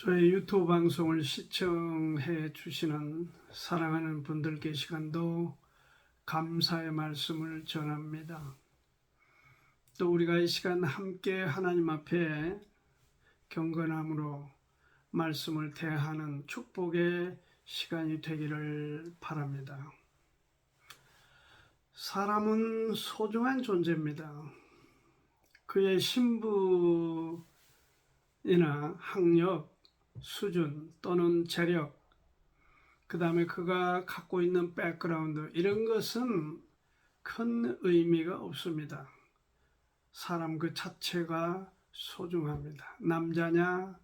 저의 유튜브 방송을 시청해 주시는 사랑하는 분들께 시간도 감사의 말씀을 전합니다. 또 우리가 이 시간 함께 하나님 앞에 경건함으로 말씀을 대하는 축복의 시간이 되기를 바랍니다. 사람은 소중한 존재입니다. 그의 신분이나 학력, 수준 또는 재력, 그 다음에 그가 갖고 있는 백그라운드, 이런 것은 큰 의미가 없습니다. 사람 그 자체가 소중합니다. 남자냐,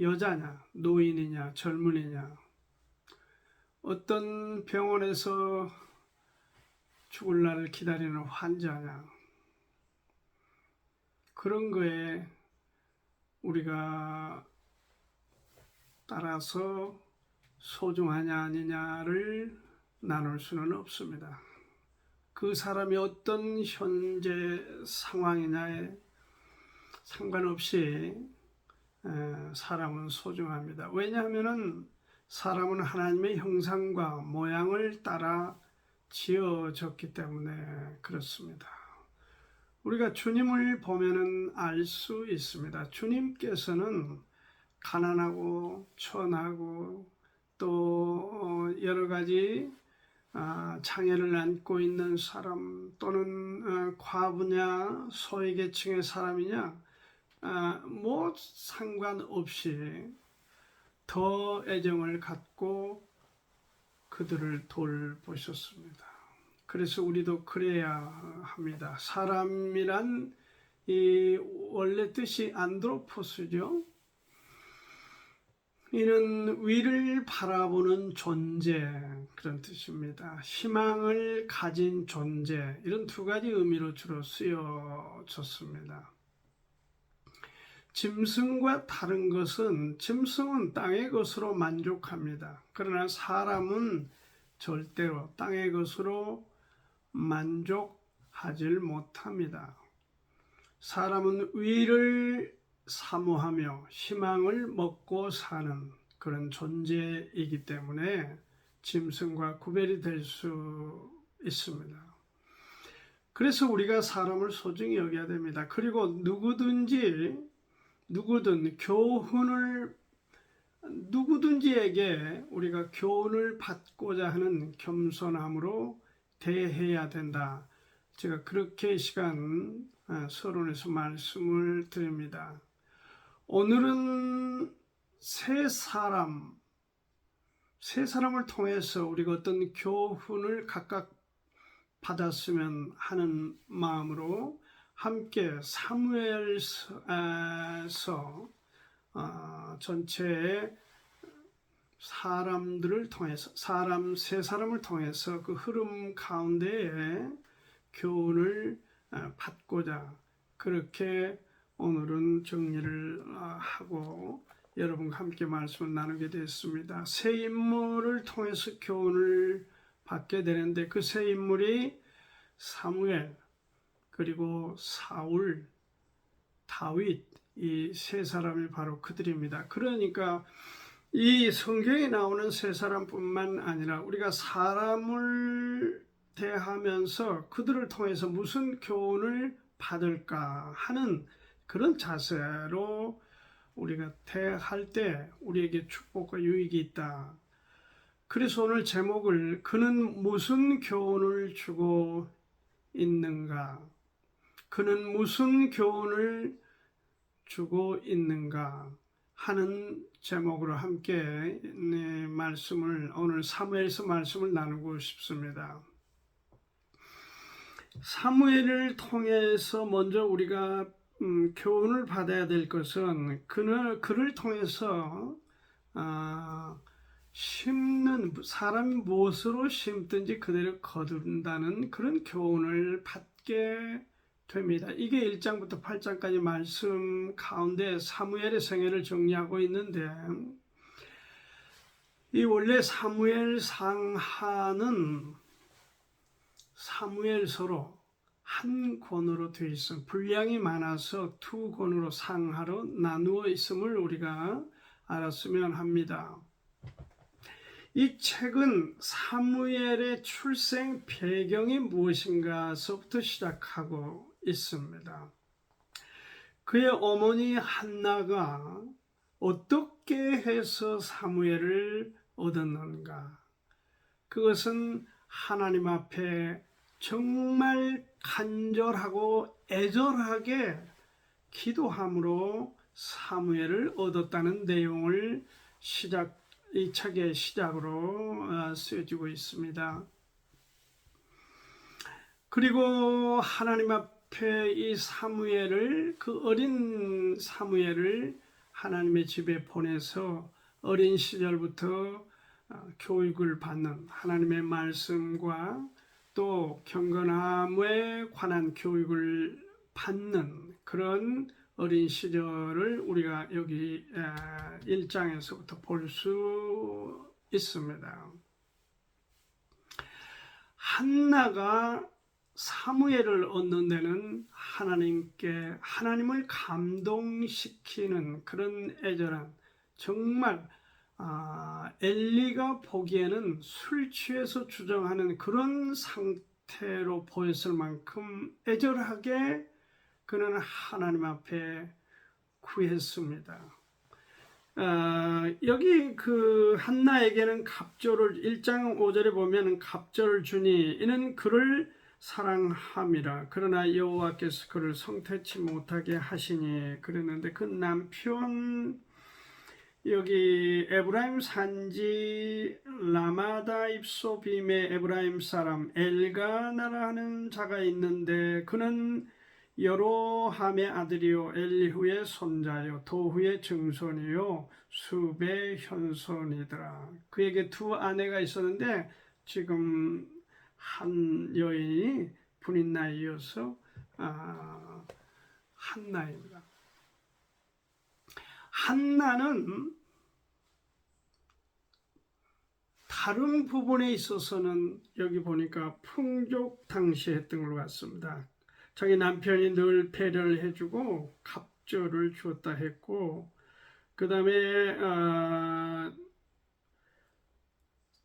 여자냐, 노인이냐, 젊은이냐, 어떤 병원에서 죽을 날을 기다리는 환자냐, 그런 거에 우리가 따라서 소중하냐 아니냐를 나눌 수는 없습니다. 그 사람이 어떤 현재 상황이냐에 상관없이 사람은 소중합니다. 왜냐하면 사람은 하나님의 형상과 모양을 따라 지어졌기 때문에 그렇습니다. 우리가 주님을 보면은 알 수 있습니다. 주님께서는 가난하고 천하고 또 여러 가지 장애를 안고 있는 사람 또는 과부냐 소외계층의 사람이냐 뭐 상관없이 더 애정을 갖고 그들을 돌보셨습니다. 그래서 우리도 그래야 합니다. 사람이란 이 원래 뜻이 안드로포스죠. 이는 위를 바라보는 존재, 그런 뜻입니다. 희망을 가진 존재, 이런 두 가지 의미로 주로 쓰여졌습니다. 짐승과 다른 것은, 짐승은 땅의 것으로 만족합니다. 그러나 사람은 절대로 땅의 것으로 만족하질 못합니다. 사람은 위를 사모하며 희망을 먹고 사는 그런 존재이기 때문에 짐승과 구별이 될 수 있습니다. 그래서 우리가 사람을 소중히 여겨야 됩니다. 그리고 누구든지에게 우리가 교훈을 받고자 하는 겸손함으로 대해야 된다. 제가 그렇게 시간 서론에서 말씀을 드립니다. 오늘은 세 사람을 통해서 우리가 어떤 교훈을 각각 받았으면 하는 마음으로 함께 사무엘서 전체의 사람들을 통해서 세 사람을 통해서 그 흐름 가운데에 교훈을 받고자 그렇게 오늘은 정리를 하고 여러분과 함께 말씀을 나누게 됐습니다. 세 인물을 통해서 교훈을 받게 되는데 그 세 인물이 사무엘, 그리고 사울, 다윗, 이 세 사람이 바로 그들입니다. 그러니까 이 성경에 나오는 세 사람뿐만 아니라 우리가 사람을 대하면서 그들을 통해서 무슨 교훈을 받을까 하는 그런 자세로 우리가 대할 때 우리에게 축복과 유익이 있다. 그래서 오늘 제목을 그는 무슨 교훈을 주고 있는가? 그는 무슨 교훈을 주고 있는가? 하는 제목으로 함께 오늘 사무엘서 말씀을 나누고 싶습니다. 사무엘을 통해서 먼저 우리가 교훈을 받아야 될 것은 그를 통해서 사람이 무엇으로 심든지 그대로 거둔다는 그런 교훈을 받게 됩니다. 이게 1장부터 8장까지 말씀 가운데 사무엘의 생애를 정리하고 있는데 이 원래 사무엘 상하는 사무엘서로 한 권으로 되어 있음, 분량이 많아서 두 권으로 상하로 나누어 있음을 우리가 알았으면 합니다. 이 책은 사무엘의 출생 배경이 무엇인가서부터 시작하고 있습니다. 그의 어머니 한나가 어떻게 해서 사무엘을 얻었는가? 그것은 하나님 앞에 정말 간절하고 애절하게 기도함으로 사무엘을 얻었다는 내용을 이 책의 시작으로 쓰여지고 있습니다. 그리고 하나님 앞에 이 사무엘을, 그 어린 사무엘을 하나님의 집에 보내서 어린 시절부터 교육을 받는, 하나님의 말씀과 또 경건함에 관한 교육을 받는 그런 어린 시절을 우리가 여기 1장에서부터 볼 수 있습니다. 한나가 사무엘을 얻는 데는 하나님을 감동시키는 그런 애절한, 정말 엘리가 보기에는 술 취해서 주정하는 그런 상태로 보였을 만큼 애절하게 그는 하나님 앞에 구했습니다. 여기 그 한나에게는 갑절을 1장 5절에 보면 갑절을 주니 이는 그를 사랑함이라. 그러나 여호와께서 그를 성태치 못하게 하시니 그랬는데, 그 남편, 여기 에브라임 산지 라마다 입소빔의 에브라임 사람 엘가나라 하는 자가 있는데, 그는 여로함의 아들이요 엘리후의 손자요 도후의 증손이요 숲의 현손이더라. 그에게 두 아내가 있었는데 지금 한 여인이 분인 나이여서 한나입니다. 한나는 다른 부분에 있어서는 여기 보니까 풍족당시했던 것 같습니다. 자기 남편이 늘 배려를 해주고 갑절을 주었다 했고, 그 다음에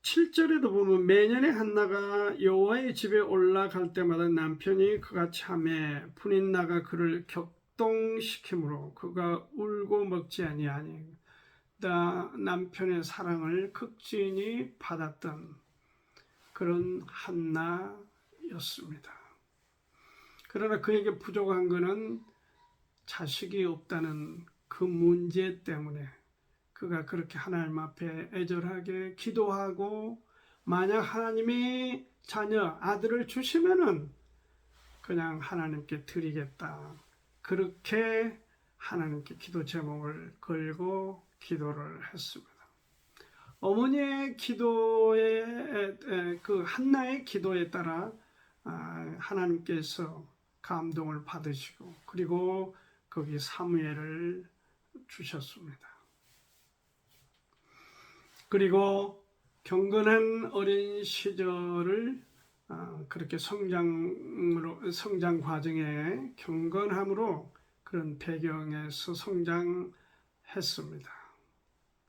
7절에도 보면 매년에 한나가 여호와의 집에 올라갈 때마다 남편이 그같이 하매 분인나가 그를 격동시키므로 그가 울고 먹지 아니하니, 남편의 사랑을 극진히 받았던 그런 한나였습니다. 그러나 그에게 부족한 것은 자식이 없다는 그 문제 때문에 그가 그렇게 하나님 앞에 애절하게 기도하고, 만약 하나님이 자녀, 아들을 주시면은 그냥 하나님께 드리겠다, 그렇게 하나님께 기도 제목을 걸고 기도를 했습니다. 어머니의 기도에, 그 한나의 기도에 따라 하나님께서 감동을 받으시고, 그리고 거기 사무엘을 주셨습니다. 그리고 경건한 어린 시절을 그렇게 성장 과정에 경건함으로 그런 배경에서 성장했습니다.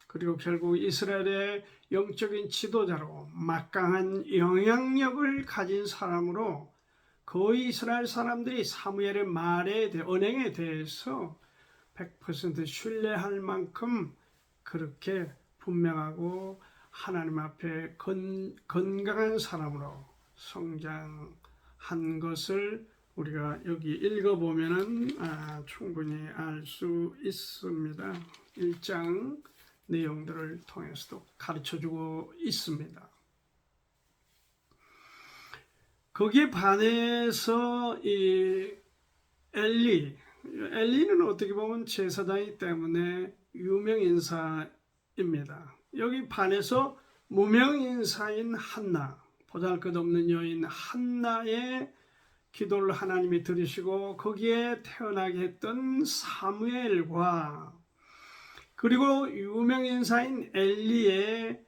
그리고 결국 이스라엘의 영적인 지도자로 막강한 영향력을 가진 사람으로 거의 이스라엘 사람들이 사무엘의 말에 대해, 언행에 대해서 100% 신뢰할 만큼 그렇게 분명하고 하나님 앞에 건강한 사람으로 성장한 것을 우리가 여기 읽어보면 충분히 알 수 있습니다. 1장 내용들을 통해서도 가르쳐주고 있습니다. 거기에 반해서 이 엘리는 어떻게 보면 제사장이기 때문에 유명인사입니다. 여기 반해서 무명인사인 한나, 보잘것없는 여인 한나의 기도를 하나님이 들으시고 거기에 태어나게 했던 사무엘과, 그리고 유명인사인 엘리의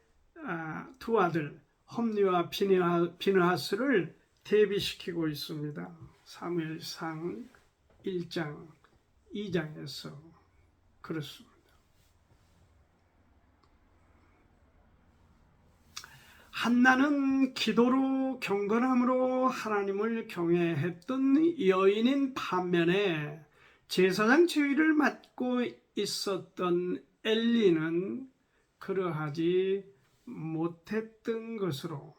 두 아들 홈리와 비느하스를 대비시키고 있습니다. 사무엘상 1장 2장에서 그렇습니다. 한나는 기도로 경건함으로 하나님을 경외했던 여인인 반면에 제사장 지위를 맡고 있었던 엘리는 그러하지 못했던 것으로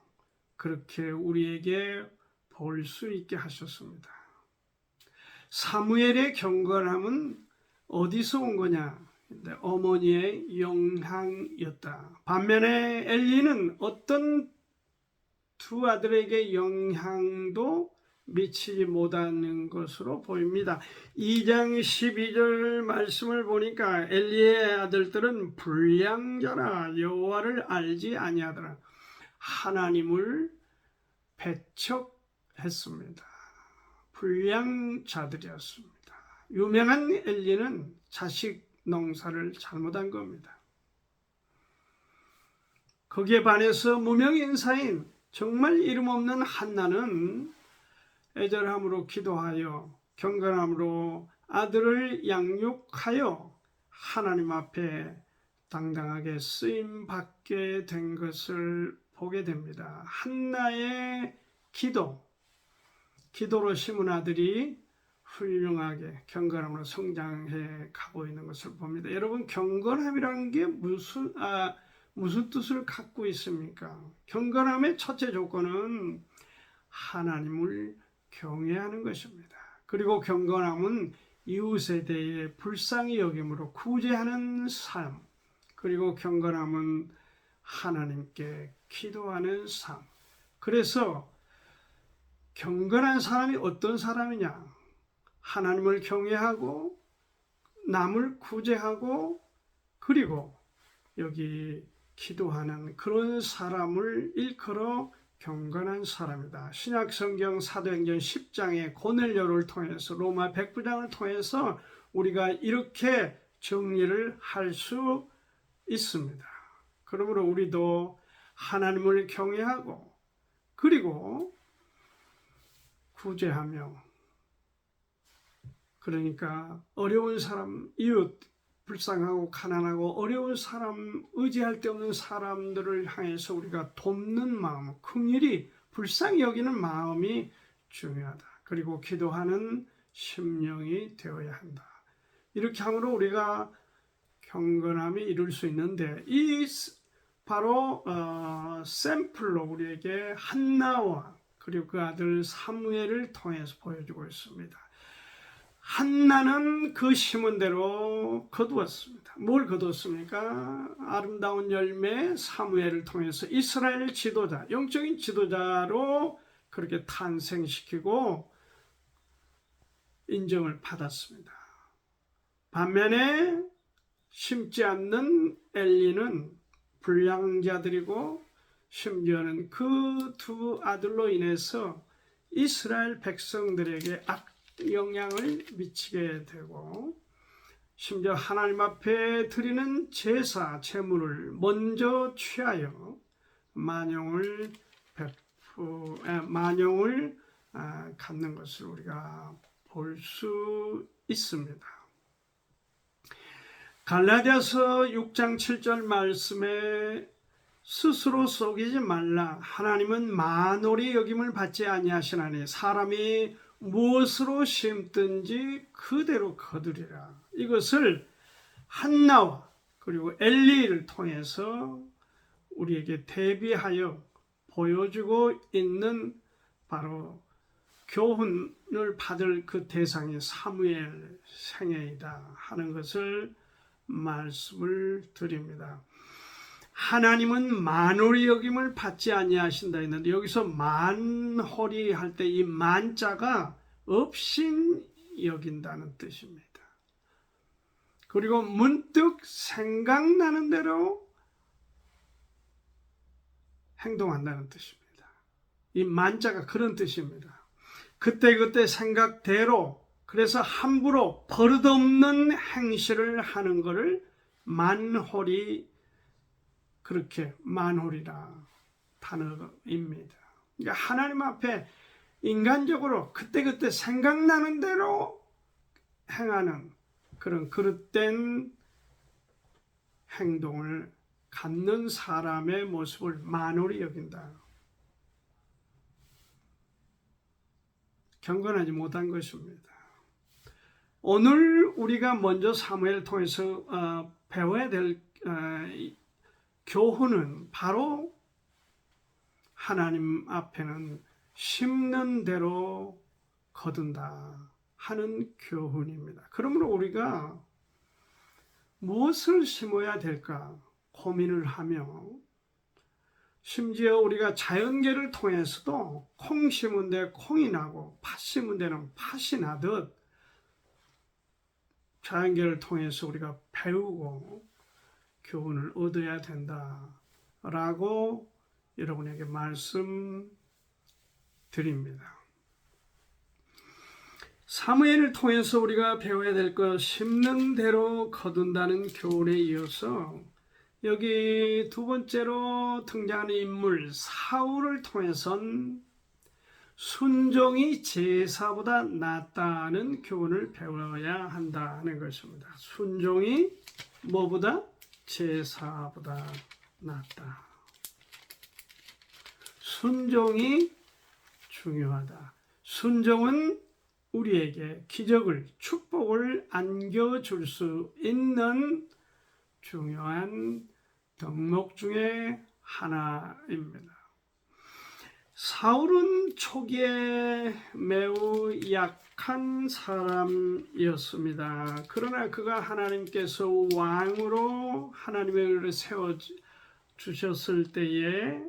그렇게 우리에게 볼 수 있게 하셨습니다. 사무엘의 경건함은 어디서 온 거냐? 어머니의 영향이었다. 반면에 엘리는 어떤 두 아들에게 영향도 미치지 못하는 것으로 보입니다. 2장 12절 말씀을 보니까 엘리의 아들들은 불량자라 여호와를 알지 아니하더라. 하나님을 배척했습니다. 불량자들이었습니다. 유명한 엘리는 자식 농사를 잘못한 겁니다. 거기에 반해서 무명인사인 정말 이름 없는 한나는 애절함으로 기도하여 경건함으로 아들을 양육하여 하나님 앞에 당당하게 쓰임 받게 된 것을 보게 됩니다. 한나의 기도로 심은 아들이 훌륭하게 경건함으로 성장해 가고 있는 것을 봅니다. 여러분, 경건함이라는 게 무슨 뜻을 갖고 있습니까? 경건함의 첫째 조건은 하나님을 경외하는 것입니다. 그리고 경건함은 이웃에 대해 불쌍히 여김으로 구제하는 삶, 그리고 경건함은 하나님께 기도하는 삶. 그래서 경건한 사람이 어떤 사람이냐? 하나님을 경외하고 남을 구제하고 그리고 여기 기도하는 그런 사람을 일컬어 경건한 사람이다. 신약성경 사도행전 10장의 고넬료를 통해서 로마 백부장을 통해서 우리가 이렇게 정리를 할 수 있습니다. 그러므로 우리도 하나님을 경외하고 그리고 구제하며 그러니까 어려운 사람, 이웃, 불쌍하고 가난하고 어려운 사람, 의지할 데 없는 사람들을 향해서 우리가 돕는 마음, 긍휼히 불쌍히 여기는 마음이 중요하다. 그리고 기도하는 심령이 되어야 한다. 이렇게 함으로 우리가 경건함이 이룰 수 있는데 이 바로 샘플로 우리에게 한나와 그리고 그 아들 사무엘을 통해서 보여주고 있습니다. 한나는 그 심은 대로 거두었습니다. 뭘 거두었습니까? 아름다운 열매 사무엘을 통해서 이스라엘 지도자, 영적인 지도자로 그렇게 탄생시키고 인정을 받았습니다. 반면에 심지 않는 엘리는 불량자들이고 심지어는 그 두 아들로 인해서 이스라엘 백성들에게 영향을 미치게 되고 심지어 하나님 앞에 드리는 제사, 제물을 먼저 취하여 만용을 갖는 것을 우리가 볼 수 있습니다. 갈라디아서 6장 7절 말씀에 스스로 속이지 말라. 하나님은 만홀히 여김을 받지 아니하시나니 사람이 무엇으로 심든지 그대로 거두리라. 이것을 한나와 그리고 엘리를 통해서 우리에게 대비하여 보여주고 있는 바로 교훈을 받을 그 대상이 사무엘 생애이다 하는 것을 말씀을 드립니다. 하나님은 만홀히 여김을 받지 아니하신다 했는데 여기서 만홀히 할 때 이 만자가 없인 여긴다는 뜻입니다. 그리고 문득 생각나는 대로 행동한다는 뜻입니다. 이 만자가 그런 뜻입니다. 그때그때 생각대로 그래서 함부로 버릇없는 행실을 하는 것을 만홀히 그렇게 만홀이라 단어입니다. 그러니까 하나님 앞에 인간적으로 그때그때 생각나는 대로 행하는 그런 그릇된 행동을 갖는 사람의 모습을 만홀히 여긴다. 경건하지 못한 것입니다. 오늘 우리가 먼저 사무엘을 통해서 배워야 될 교훈은 바로 하나님 앞에는 심는 대로 거둔다 하는 교훈입니다. 그러므로 우리가 무엇을 심어야 될까 고민을 하며, 심지어 우리가 자연계를 통해서도 콩 심은 데 콩이 나고 팥 심은 데는 팥이 나듯 자연계를 통해서 우리가 배우고 교훈을 얻어야 된다라고 여러분에게 말씀드립니다. 사무엘을 통해서 우리가 배워야 될 것, 심는 대로 거둔다는 교훈에 이어서 여기 두 번째로 등장하는 인물 사울을 통해선 순종이 제사보다 낫다는 교훈을 배워야 한다는 것입니다. 순종이 뭐보다? 제사보다 낫다. 순종이 중요하다. 순종은 우리에게 기적을, 축복을 안겨줄 수 있는 중요한 덕목 중에 하나입니다. 사울은 초기에 매우 약한 사람이었습니다. 그러나 그가 하나님께서 왕으로 하나님의 의를 세워주셨을 때에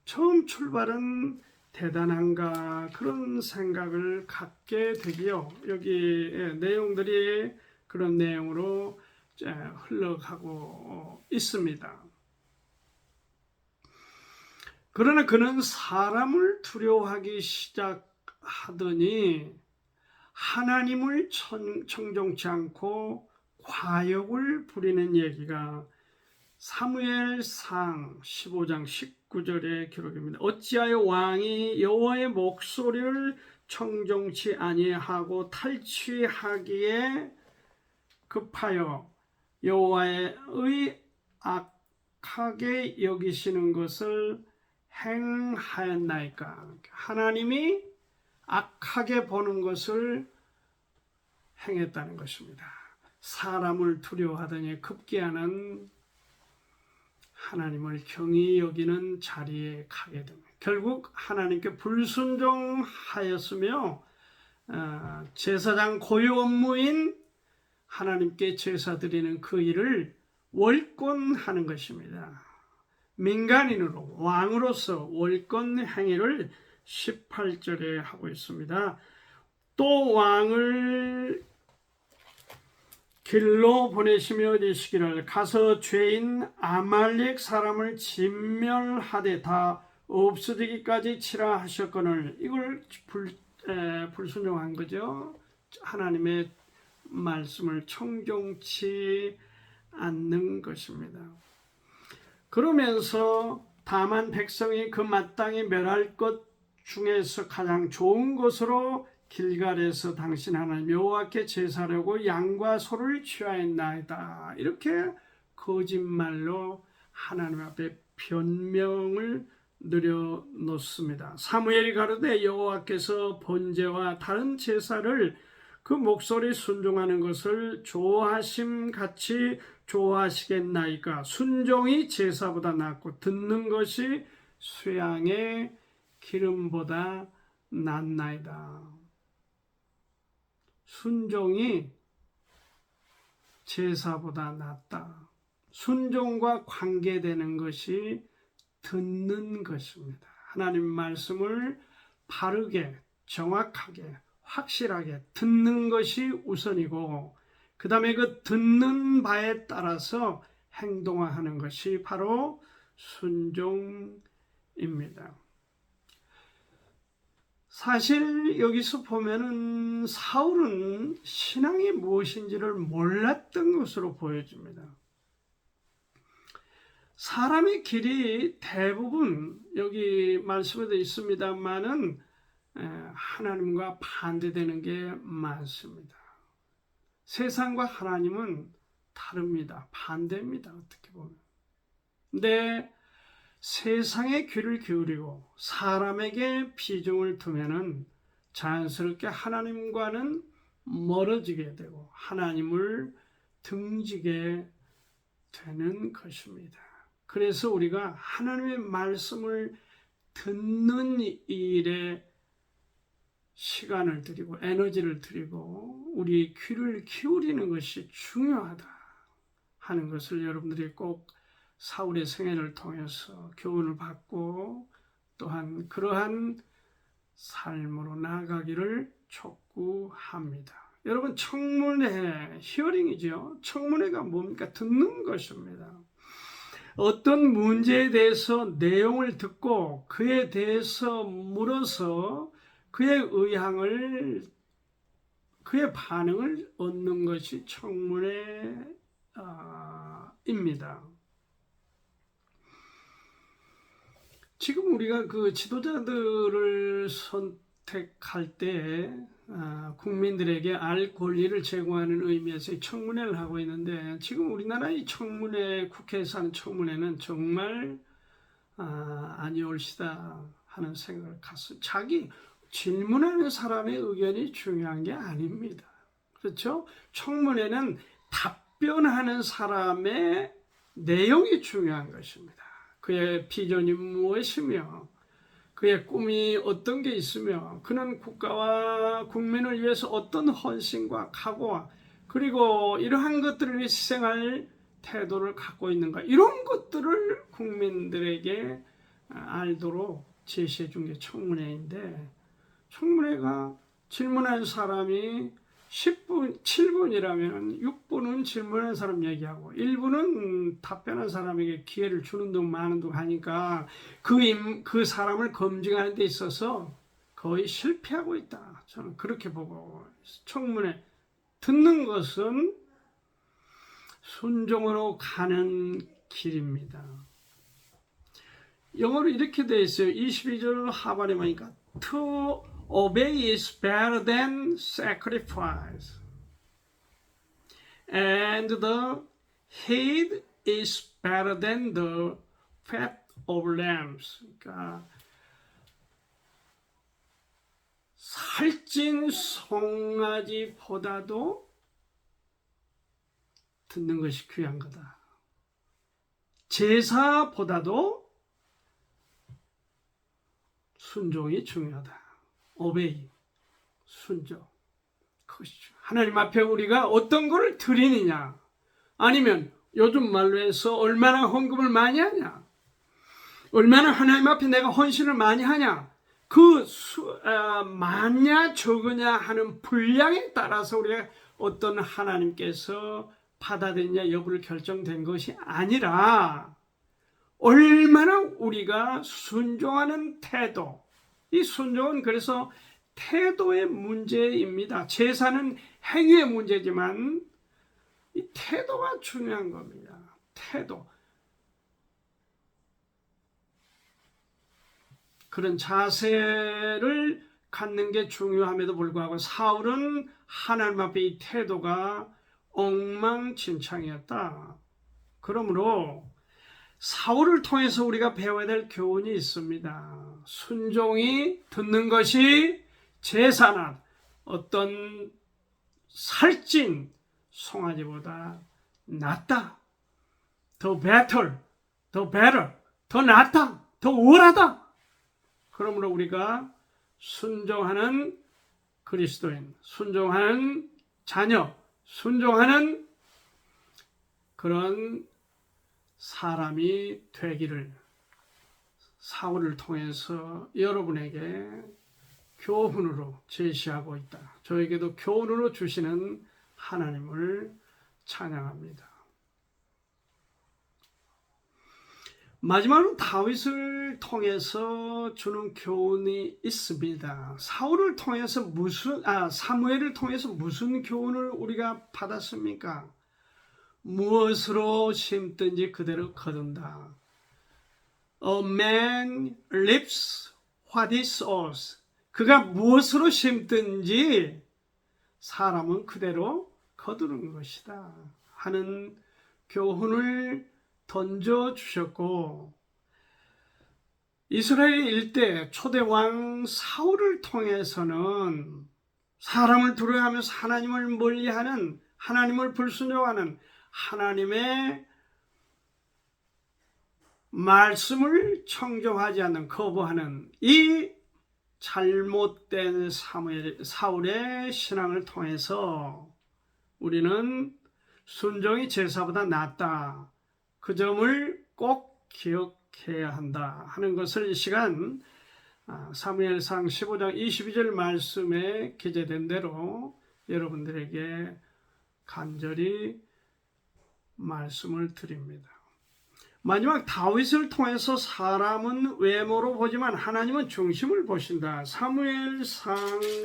처음 출발은 대단한가 그런 생각을 갖게 되기요. 여기 내용들이 그런 내용으로 흘러가고 있습니다. 그러나 그는 사람을 두려워하기 시작하더니 하나님을 청종치 않고 과욕을 부리는 얘기가 사무엘상 15장 19절의 기록입니다. 어찌하여 왕이 여호와의 목소리를 청종치 아니하고 탈취하기에 급하여 여호와의 악하게 여기시는 것을 행하였나이까. 하나님이 악하게 보는 것을 행했다는 것입니다. 사람을 두려워하더니 급기야는 하나님을 경히 여기는 자리에 가게 됩니다. 결국 하나님께 불순종하였으며 제사장 고유 업무인 하나님께 제사 드리는 그 일을 월권하는 것입니다. 민간인으로 왕으로서 월권 행위를 18절에 하고 있습니다. 또 왕을 길로 보내시며 이르시기를 가서 죄인 아말렉 사람을 진멸하되 다 없어지기까지 치라 하셨거늘. 이걸 불순종한 거죠. 하나님의 말씀을 청종치 않는 것입니다. 그러면서 다만 백성이 그 마땅히 멸할 것 중에서 가장 좋은 것으로 길갈에서 당신 하나님 여호와께 제사하려고 양과 소를 취하였나이다. 이렇게 거짓말로 하나님 앞에 변명을 늘여놓습니다. 사무엘이 가로되 여호와께서 번제와 다른 제사를 그 목소리 순종하는 것을 좋아하심 같이 좋아하시겠나이까. 순종이 제사보다 낫고 듣는 것이 수양의 기름보다 낫나이다. 순종이 제사보다 낫다. 순종과 관계되는 것이 듣는 것입니다. 하나님 말씀을 바르게, 정확하게, 확실하게 듣는 것이 우선이고, 그 다음에 그 듣는 바에 따라서 행동하는 것이 바로 순종입니다. 사실 여기서 보면은 사울은 신앙이 무엇인지를 몰랐던 것으로 보여집니다. 사람의 길이 대부분 여기 말씀에도 있습니다만은 하나님과 반대되는 게 많습니다. 세상과 하나님은 다릅니다. 반대입니다. 어떻게 보면. 근데 세상에 귀를 기울이고 사람에게 비중을 두면은 자연스럽게 하나님과는 멀어지게 되고 하나님을 등지게 되는 것입니다. 그래서 우리가 하나님의 말씀을 듣는 일에 시간을 들이고 에너지를 들이고 우리 귀를 기울이는 것이 중요하다 하는 것을 여러분들이 꼭 사울의 생애를 통해서 교훈을 받고 또한 그러한 삶으로 나아가기를 촉구합니다. 여러분, 청문회, 히어링이죠. 청문회가 뭡니까? 듣는 것입니다. 어떤 문제에 대해서 내용을 듣고 그에 대해서 물어서 그의 의향을, 그의 반응을 얻는 것이 청문회입니다. 지금 우리가 그 지도자들을 선택할 때 국민들에게 알 권리를 제공하는 의미에서 청문회를 하고 있는데 지금 우리나라의 청문회, 국회에서 하는 청문회는 정말 아니올시다 하는 생각을 갖습니다. 자기 질문하는 사람의 의견이 중요한 게 아닙니다. 그렇죠? 청문회는 답변하는 사람의 내용이 중요한 것입니다. 그의 비전이 무엇이며 그의 꿈이 어떤 게 있으며 그는 국가와 국민을 위해서 어떤 헌신과 각오와 그리고 이러한 것들을 위해 희생할 태도를 갖고 있는가, 이런 것들을 국민들에게 알도록 제시해 준 게 청문회인데, 청문회가 질문한 사람이 10분, 7분이라면 6분은 질문한 사람 얘기하고 1분은 답변한 사람에게 기회를 주는 둥 마는 둥 하니까 그 사람을 검증하는 데 있어서 거의 실패하고 있다. 저는 그렇게 보고, 청문회 듣는 것은 순종으로 가는 길입니다. 영어로 이렇게 되어 있어요. 22절 하반에 보니까 To obey is better than sacrifice, and the heed is better than the fat of lambs. 그러니까 살찐 송아지보다도 듣는 것이 귀한 거다. 제사보다도 순종이 중요하다. 오베이, 순종. 그것이죠. 하나님 앞에 우리가 어떤 것을 드리느냐, 아니면 요즘 말로 해서 얼마나 헌금을 많이 하냐, 얼마나 하나님 앞에 내가 헌신을 많이 하냐, 많냐 적으냐 하는 분량에 따라서 우리가 어떤 하나님께서 받아들이냐 여부를 결정된 것이 아니라 얼마나 우리가 순종하는 태도, 이 순종은 그래서 태도의 문제입니다. 제사는 행위의 문제지만 이 태도가 중요한 겁니다. 태도. 그런 자세를 갖는 게 중요함에도 불구하고 사울은 하나님 앞에 이 태도가 엉망진창이었다. 그러므로 사울을 통해서 우리가 배워야 될 교훈이 있습니다. 순종이 듣는 것이 제사나 어떤 살찐 송아지보다 낫다. 더 better, 더 낫다, 더 우월하다. 그러므로 우리가 순종하는 그리스도인, 순종하는 자녀, 순종하는 그런 사람이 되기를 사울을 통해서 여러분에게 교훈으로 제시하고 있다. 저에게도 교훈으로 주시는 하나님을 찬양합니다. 마지막으로 다윗을 통해서 주는 교훈이 있습니다. 사울을 통해서 사무엘을 통해서 무슨 교훈을 우리가 받았습니까? 무엇으로 심든지 그대로 거둔다. A man reaps what he sows. 그가 무엇으로 심든지 사람은 그대로 거두는 것이다 하는 교훈을 던져주셨고 이스라엘 일대 초대 왕 사울을 통해서는 사람을 두려워하면서 하나님을 멀리하는, 하나님을 불순종하는, 하나님의 말씀을 청종하지 않는, 거부하는 이 잘못된 사울의 신앙을 통해서 우리는 순종이 제사보다 낫다, 그 점을 꼭 기억해야 한다 하는 것을 이 시간 사무엘상 15장 22절 말씀에 기재된 대로 여러분들에게 간절히 말씀을 드립니다. 마지막 다윗을 통해서 사람은 외모로 보지만 하나님은 중심을 보신다. 사무엘상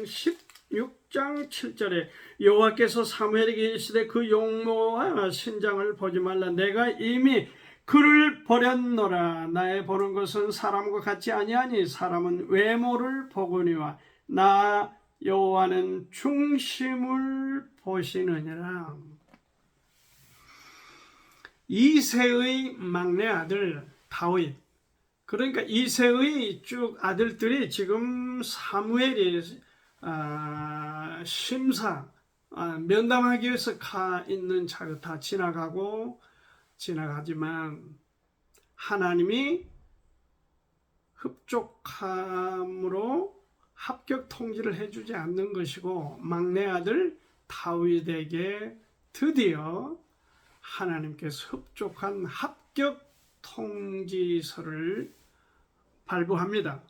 16장 7절에 여호와께서 사무엘에게 이르시되 그 용모와 신장을 보지 말라. 내가 이미 그를 버렸노라. 나의 보는 것은 사람과 같지 아니하니 사람은 외모를 보거니와 나 여호와는 중심을 보시느니라. 이새의 막내 아들 다윗, 그러니까 이새의 쭉 아들들이 지금 사무엘이 심사 면담하기 위해서 가 있는 차가 다 지나가지만 하나님이 흡족함으로 합격 통지를 해주지 않는 것이고 막내 아들 다윗에게 드디어 하나님께서 흡족한 합격 통지서를 발부합니다.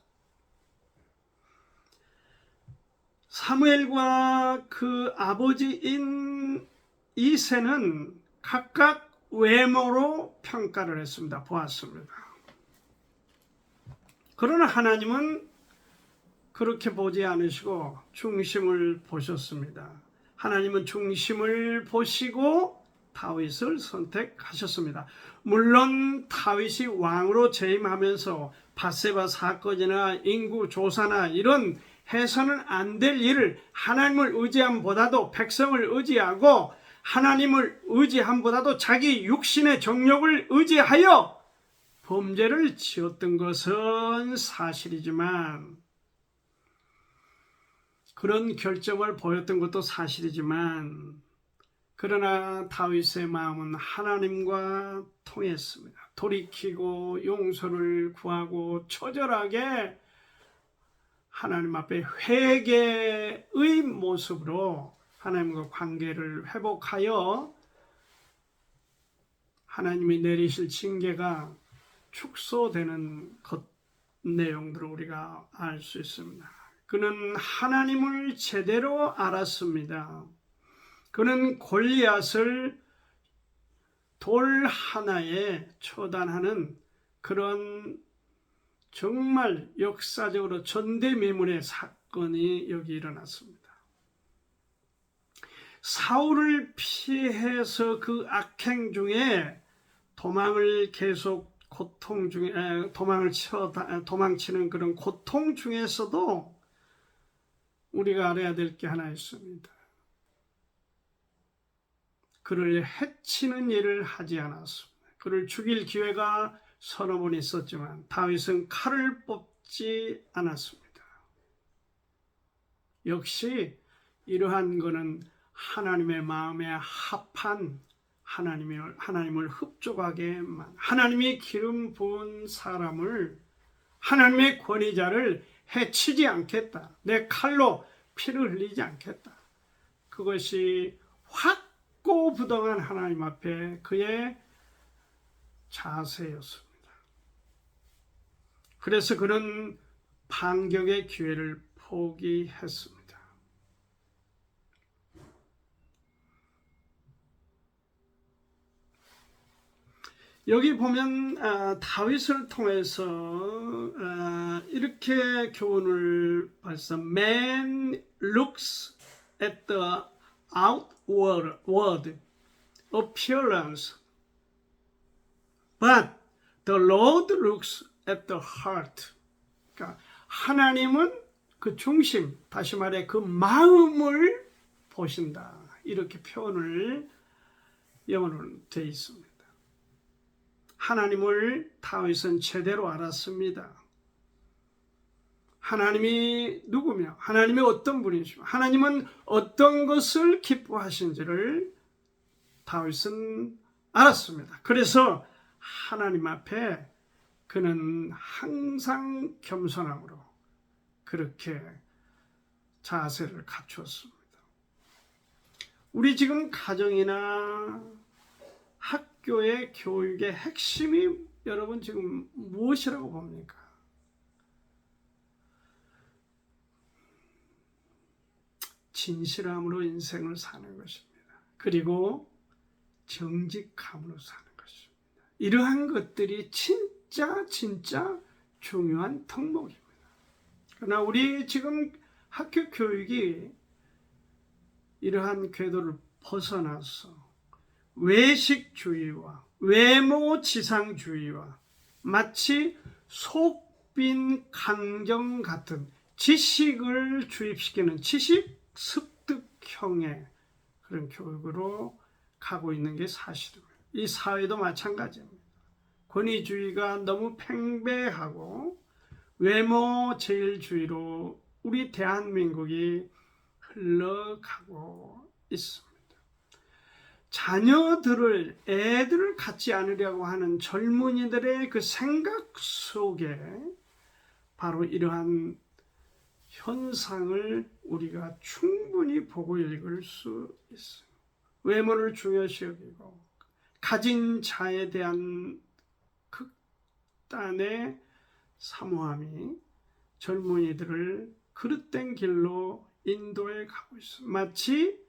사무엘과 그 아버지인 이새는 각각 외모로 평가를 했습니다. 보았습니다. 그러나 하나님은 그렇게 보지 않으시고 중심을 보셨습니다. 하나님은 중심을 보시고 다윗을 선택하셨습니다. 물론 다윗이 왕으로 재임하면서 밧세바 사건이나 인구 조사나 이런 해서는 안 될 일을 하나님을 의지함보다도 백성을 의지하고 하나님을 의지함보다도 자기 육신의 정욕을 의지하여 범죄를 지었던 것은 사실이지만, 그런 결점을 보였던 것도 사실이지만, 그러나 다윗의 마음은 하나님과 통했습니다. 돌이키고 용서를 구하고 처절하게 하나님 앞에 회개의 모습으로 하나님과 관계를 회복하여 하나님이 내리실 징계가 축소되는 내용들을 우리가 알 수 있습니다. 그는 하나님을 제대로 알았습니다. 그는 골리앗을 돌 하나에 처단하는 그런 정말 역사적으로 전대미문의 사건이 여기 일어났습니다. 사울을 피해서 그 악행 중에 도망을 계속 도망치는 그런 고통 중에서도 우리가 알아야 될 게 하나 있습니다. 그를 해치는 일을 하지 않았습니다. 그를 죽일 기회가 서너 번 있었지만 다윗은 칼을 뽑지 않았습니다. 역시 이러한 것은 하나님의 마음에 합한, 하나님을 흡족하게 하나님이 기름 부은 사람을, 하나님의 권위자를 해치지 않겠다. 내 칼로 피를 흘리지 않겠다. 그것이 확고부동한 하나님 앞에 그의 자세였습니다. 그래서 그는 반격의 기회를 포기했습니다. 여기 보면 다윗을 통해서 이렇게 교훈을 받았어. Man looks at the outward appearance, but the Lord looks at the heart. 그러니까 하나님은 그 중심, 다시 말해 그 마음을 보신다. 이렇게 표현을 영어로 되어 있습니다. 하나님을 다윗은 제대로 알았습니다. 하나님이 누구며 하나님이 어떤 분이시며 하나님은 어떤 것을 기뻐하신지를 다윗은 알았습니다. 그래서 하나님 앞에 그는 항상 겸손함으로 그렇게 자세를 갖추었습니다. 우리 지금 가정이나 학교의 교육의 핵심이 여러분 지금 무엇이라고 봅니까? 진실함으로 인생을 사는 것입니다. 그리고 정직함으로 사는 것입니다. 이러한 것들이 진짜 중요한 덕목입니다. 그러나 우리 지금 학교 교육이 이러한 궤도를 벗어나서 외식주의와 외모지상주의와 마치 속빈 강정 같은 지식을 주입시키는 지식 습득형의 그런 교육으로 가고 있는 게 사실입니다. 이 사회도 마찬가지입니다. 권위주의가 너무 팽배하고 외모제일주의로 우리 대한민국이 흘러가고 있습니다. 애들을 갖지 않으려고 하는 젊은이들의 그 생각 속에 바로 이러한 현상을 우리가 충분히 보고 읽을 수 있어요. 외모를 중요시 여기고 가진 자에 대한 극단의 사모함이 젊은이들을 그릇된 길로 인도해 가고 있어요. 마치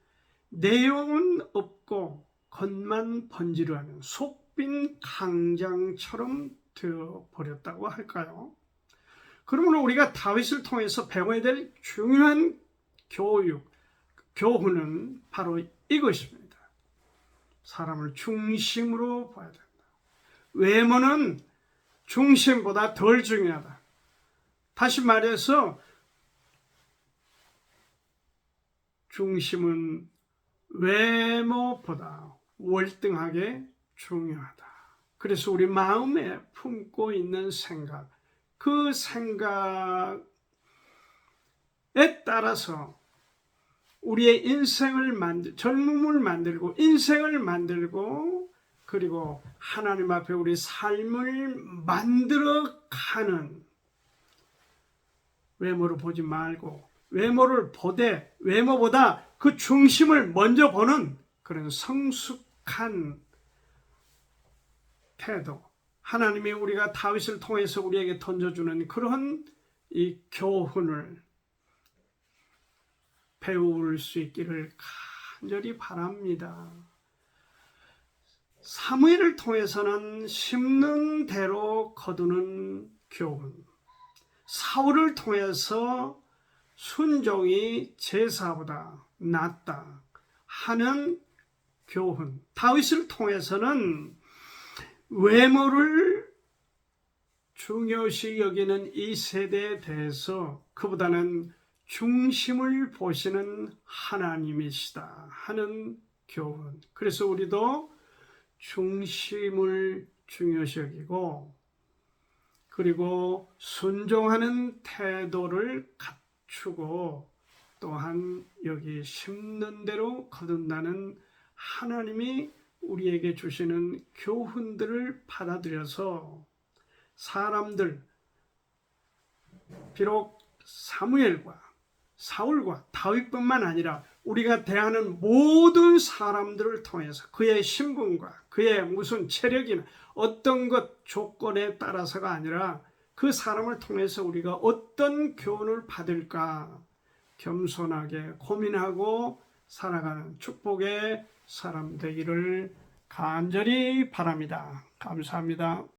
내용은 없고 겉만 번지르하는 속빈 강장처럼 되어버렸다고 할까요? 그러므로 우리가 다윗을 통해서 배워야 될 중요한 교훈은 바로 이것입니다. 사람을 중심으로 봐야 된다. 외모는 중심보다 덜 중요하다. 다시 말해서 중심은 외모보다 월등하게 중요하다. 그래서 우리 마음에 품고 있는 생각, 그 생각에 따라서 우리의 인생을 젊음을 만들고 인생을 만들고 그리고 하나님 앞에 우리 삶을 만들어가는, 외모를 보지 말고 외모를 보되 외모보다 그 중심을 먼저 보는 그런 성숙한 태도, 하나님이 우리가 다윗을 통해서 우리에게 던져주는 그런 이 교훈을 배울 수 있기를 간절히 바랍니다. 사무엘을 통해서는 심는 대로 거두는 교훈, 사울을 통해서 순종이 제사보다 낫다 하는 교훈, 다윗을 통해서는 외모를 중요시 여기는 이 세대에 대해서 그보다는 중심을 보시는 하나님이시다 하는 교훈. 그래서 우리도 중심을 중요시 여기고 그리고 순종하는 태도를 갖추고 또한 여기 심는 대로 거둔다는 하나님이 우리에게 주시는 교훈들을 받아들여서 사람들, 비록 사무엘과 사울과 다윗뿐만 아니라 우리가 대하는 모든 사람들을 통해서 그의 신분과 그의 무슨 체력이나 어떤 것 조건에 따라서가 아니라 그 사람을 통해서 우리가 어떤 교훈을 받을까 겸손하게 고민하고 살아가는 축복의 사람 되기를 간절히 바랍니다. 감사합니다.